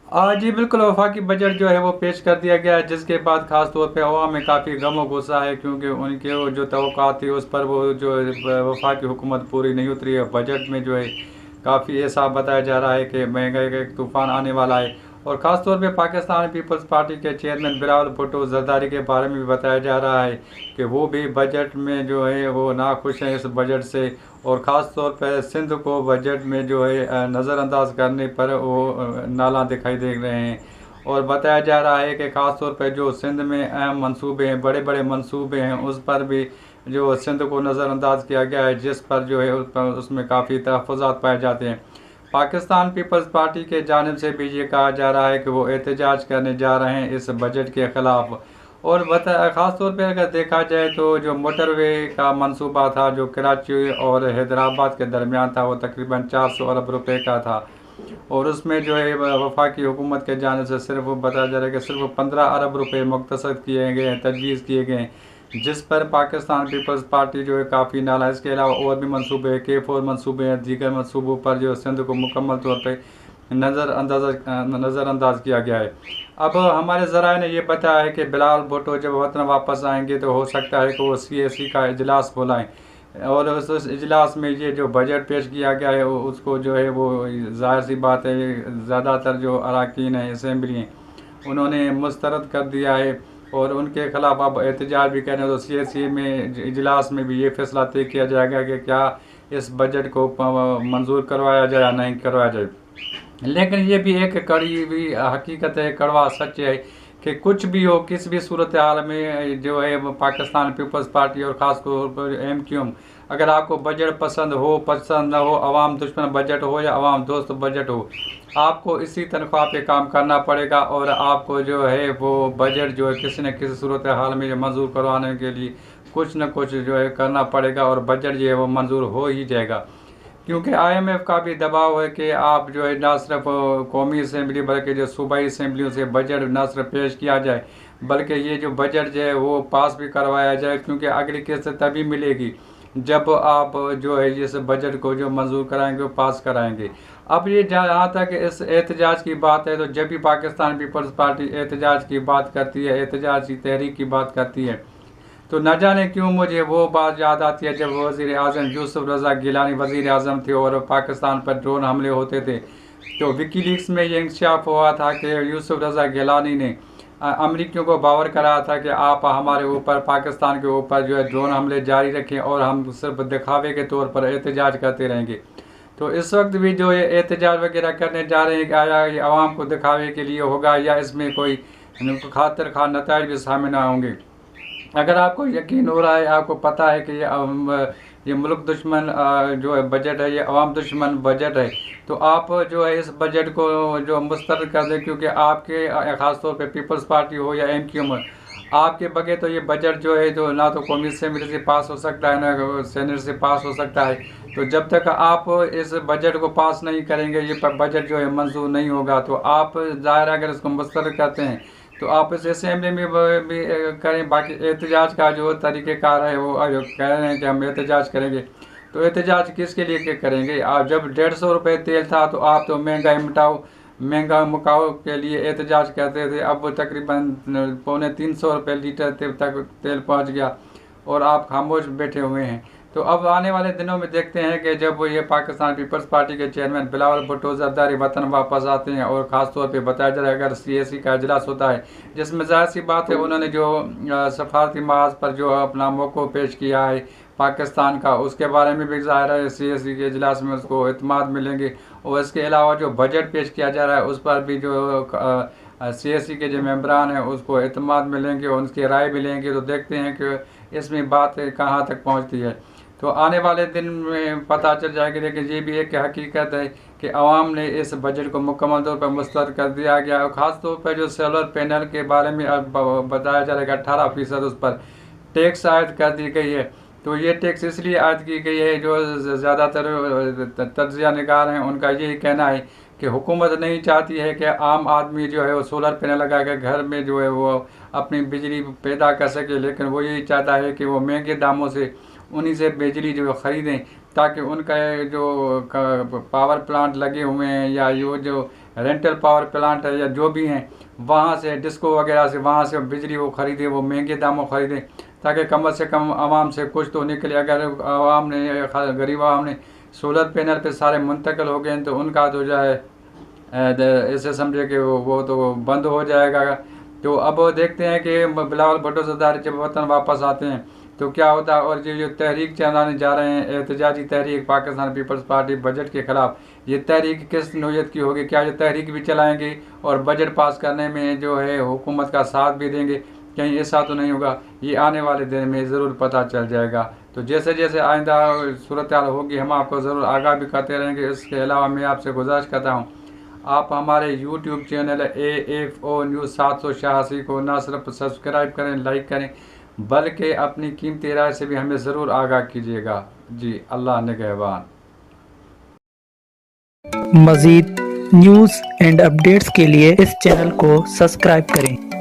जी बिल्कुल, वफाकी बजट जो है वो पेश कर दिया गया है, जिसके बाद ख़ास तौर पे अवाम में काफ़ी गम और गुस्सा है, क्योंकि उनके वो जो तवक्कात थी उस पर वो जो वफाकी हुकूमत पूरी नहीं उतरी है। बजट में जो है काफ़ी ऐसा बताया जा रहा है कि महंगाई का एक तूफ़ान आने वाला है। और ख़ास तौर पे पाकिस्तान पीपल्स पार्टी के चेयरमैन बिलावल भुट्टो ज़रदारी के बारे में भी बताया जा रहा है कि वो भी बजट में जो है वो नाखुश हैं इस बजट से। और ख़ास तौर पर सिंध को बजट में जो है नज़रअंदाज करने पर वो नाला दिखाई दे रहे हैं। और बताया जा रहा है कि ख़ास तौर पर जो सिंध में अहम मंसूबे हैं, बड़े बड़े मंसूबे हैं, उस पर भी जो सिंध को नज़रअंदाज किया गया है, जिस पर जो है उसमें काफ़ी तहफ़्फ़ुज़ात पाए जाते हैं। पाकिस्तान पीपल्स पार्टी के जानिब से भी ये कहा जा रहा है कि वो एहतजाज करने जा रहे हैं इस बजट के ख़िलाफ़। और ख़ास तौर पे अगर देखा जाए तो जो मोटरवे का मंसूबा था जो कराची और हैदराबाद के दरमियान था, वो तकरीबन 400 अरब रुपए का था। और उसमें जो है वफाकी हुकूमत के जाने से सिर्फ बताया जा रहा है कि सिर्फ 15 अरब रुपए मुख्तसर किए गए हैं, तजवीज़ किए गए हैं, जिस पर पाकिस्तान पीपल्स पार्टी जो है काफ़ी नाला। इसके अलावा और भी मनसूबे हैं, K4 मनसूबे हैं, दीगर मनसूबों पर जो सिंध को मुकम्मल तौर पर नज़रअंदाज किया गया है। अब हमारे ज़राए ने यह बताया है कि बिलावल भुट्टो जब वतन वापस आएंगे तो हो सकता है कि वो CAC का इजलास बुलाएं, और उस इजलास में ये जो बजट पेश किया गया है उसको जो है वो ज़ाहिर सी बात है ज़्यादातर जो अरकान हैं असम्बली हैं उन्होंने मुस्तरद कर दिया है। और उनके ख़िलाफ़ अब एहतजाज भी करें तो CAC में इजलास में भी ये फैसला तय किया जाएगा कि क्या इस बजट को मंजूर करवाया जाए या नहीं करवाया जाए। लेकिन ये भी एक कड़ी हुई हकीकत है, कड़वा सच है कि कुछ भी हो, किस भी सूरत हाल में जो है वो पाकिस्तान पीपल्स पार्टी और ख़ास तौर पर MQM, अगर आपको बजट पसंद हो पसंद ना हो, अवाम दुश्मन बजट हो या अवाम दोस्त बजट हो, आपको इसी तनख्वाह पे काम करना पड़ेगा। और आपको जो है वो बजट जो है किसी न किसी सूरत हाल में मंजूर करवाने के लिए कुछ न कुछ जो है करना पड़ेगा, और बजट जो है वो मंजूर हो ही जाएगा। क्योंकि IMF का भी दबाव है कि आप जो है ना सिर्फ कौमी असम्बली बल्कि जो सूबाई असम्बलियों से बजट ना सिर्फ पेश किया जाए, बल्कि ये जो बजट जो है वो पास भी करवाया जाए, क्योंकि अगली किस्त तभी मिलेगी जब आप जो है इस बजट को जो मंजूर कराएंगे वो पास कराएंगे। अब ये जहाँ तक इस एहतजाज की बात है, तो जब भी पाकिस्तान पीपल्स पार्टी एहतजाज की बात करती है, एहतजाज की तहरीक की बात करती है, तो न जाने क्यों मुझे वो बात याद आती है जब वज़ीर आज़म यूसुफ रज़ा गिलानी वज़ीर आज़म थे और पाकिस्तान पर ड्रोन हमले होते थे। तो विकीलीक्स में ये इंकशाफ हुआ था कि यूसुफ रज़ा गिलानी ने अमरीकियों को बावर कराया था कि आप हमारे ऊपर, पाकिस्तान के ऊपर जो है ड्रोन हमले जारी रखें और हम सिर्फ दिखावे के तौर पर एहतजाज करते रहेंगे। तो इस वक्त भी जो ये एहतजाज वगैरह करने जा रहे हैं, कि आया ये आवाम को दिखावे के लिए होगा या इसमें कोई खातिर खा नताइज भी सामने ना होंगे। अगर आपको यकीन हो रहा है, आपको पता है कि ये मुल्क दुश्मन जो है बजट है, ये अवाम दुश्मन बजट है, तो आप जो है इस बजट को जो मुस्तरद कर दें, क्योंकि आपके ख़ास तौर पे पीपल्स पार्टी हो या MQM, आपके बगैर तो ये बजट जो है जो ना तो कौमी असेंबली से पास हो सकता है ना सेनेट से पास हो सकता है। तो जब तक आप इस बजट को पास नहीं करेंगे, ये बजट जो है मंजूर नहीं होगा। तो आप ज़ाहिर अगर इसको मुस्तरद करते हैं तो आप इस असेंबली में भी करें। बाकी एहतजाज का जो तरीक़ेकार है वो जो कह रहे हैं कि हम एहतजाज करेंगे, तो एहतजाज किसके लिए करेंगे? आप जब 150 रुपये तेल था तो आप तो महंगा मुकाओ के लिए एहतजाज करते थे। अब वो तकरीबन पौने 300 रुपये लीटर तक तेल पहुंच गया और आप खामोश बैठे हुए हैं। तो अब आने वाले दिनों में देखते हैं कि जब ये पाकिस्तान पीपल्स पार्टी के चेयरमैन बिलावल भुट्टो ज़रदारी वतन वापस आते हैं, और ख़ास तौर पे बताया जा रहा है अगर CAC का इजलास होता है, जिसमें ज़ाहिर सी बात है उन्होंने जो सफारती महाज पर जो अपना मौक़िफ़ पेश किया है पाकिस्तान का, उसके बारे में भी ज़ाहिर है CAC के इजलास में उसको इत्मीनान मिलेंगे। और इसके अलावा जो बजट पेश किया जा रहा है उस पर भी जो CAC के जो मेम्बरान हैं उसको इत्मीनान मिलेंगे और उनकी राय मिलेंगी। तो देखते हैं कि इसमें बात कहाँ तक पहुँचती है। तो आने वाले दिन में पता चल जाएगी। लेकिन ये भी एक हकीकत है कि आवाम ने इस बजट को मुकम्मल तौर पर मुस्तरद कर दिया गया। और ख़ास तौर पर जो सोलर पैनल के बारे में अब बताया जा रहा है कि 18% उस पर टैक्स आयद कर दी गई है। तो ये टैक्स इसलिए आयद की गई है, जो ज़्यादातर तज्ज़िया निगार हैं उनका यही कहना है कि हुकूमत नहीं चाहती है कि आम आदमी जो है वो सोलर पैनल लगा कर घर में जो है वो अपनी बिजली पैदा कर सके, लेकिन वो यही चाहता है कि वो महंगे दामों से उन्हीं से बिजली जो ख़रीदें, ताकि उनका जो पावर प्लांट लगे हुए हैं या ये जो रेंटल पावर प्लांट है या जो भी हैं, वहाँ से डिस्को वगैरह से वहाँ से बिजली वो ख़रीदे, वो महंगे दामों ख़रीदें, ताकि कम से कम आवाम से कुछ तो निकले। अगर आवाम ने, गरीब आवाम ने सोलर पैनल पे सारे मुंतकिल हो गए हैं तो उनका तो जो है ऐसे समझे कि वो तो बंद हो जाएगा। तो अब वो देखते हैं कि बिलावल भुट्टो ज़रदारी जब वतन वापस आते हैं तो क्या होता है। और जो तहरीक चलाने जा रहे हैं, एहतजाजी तहरीक पाकिस्तान पीपल्स पार्टी बजट के ख़िलाफ़, ये तहरीक किस नौयत की होगी? क्या ये तहरीक भी चलाएंगे और बजट पास करने में जो है हुकूमत का साथ भी देंगे? कहीं ऐसा तो नहीं होगा? ये आने वाले दिन में ज़रूर पता चल जाएगा। तो जैसे जैसे आइंदा सूरत हाल होगी हम आपको ज़रूर आगाह भी करते रहेंगे। इसके अलावा मैं आपसे गुजारिश करता हूँ, आप हमारे यूट्यूब चैनल AFO न्यूज़ 786 को न सिर्फ सब्सक्राइब करें, लाइक करें, बल्कि अपनी कीमती राय से भी हमें ज़रूर आगाह कीजिएगा। जी, अल्लाह निगहबान। मज़ीद न्यूज़ एंड अपडेट्स के लिए इस चैनल को सब्सक्राइब करें।